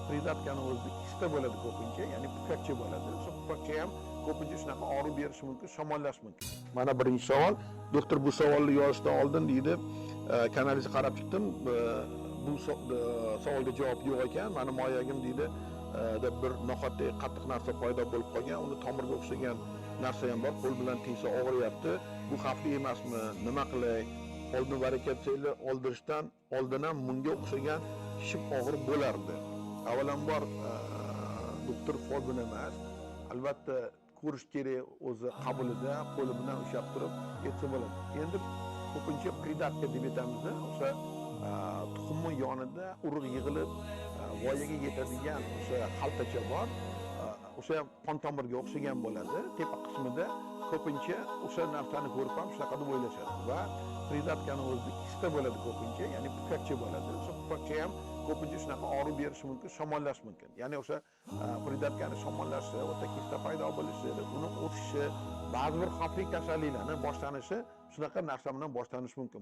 pridatkani o'zida ikkita bo'ladi ko'pincha, ya'ni pufakcha bo'ladi. O'sha pufakcha ham ko'pincha shunaqa og'riq berishi mumkin, shamollash mumkin. Mana birinchi savol. Doktor bu savolni yozishdan oldin deydi, kanalingizga qarab chiqdim, bu savolga javob yo'q ekan. Mani moyagim deydi, bir noqat'iy qattiq narsa paydo bo'lib qolgan, uni tomirga o'xshagan narsa ham bor, qo'l bilan tegsa og'riyapti. Bu xavfli emasmi? Nima qilay? Oldin varikatsiyalar oldirishdan oldin ham bunga o'xshagan shib og'riq bo'lardi. Avvalambor doktor folbin emas, albatta ko'rish kerak o'zi qabulida, qo'li bilan ushlab turib yetsa bo'ladi. Endi ko'pincha pridatka deb aytamizda, o'sha tuxumning yonida urug' yig'ilib voyaga yetadigan o'sha xaltacha bor. O'sha qon tomirga o'xshagan bo'ladi. Tepa qismida ko'pincha o'sha narsani ko'rib ham shunaqa deb o'ylashadi va pridatkani o'zida ikkita bo'ladi ko'pincha, ya'ni pufakcha bo'ladi. O'sha pufakcha ham ko'pincha shunaqa og'riq berishi mumkin, shamollash mumkin. Ya'ni o'sha pridatkani shamollashi, o'ta kista paydo bo'lishi, uni o'sishi, ba'zi bir xavfli kasalliklarning boshlanishi shunaqa narsa bilan boshlanishi mumkin.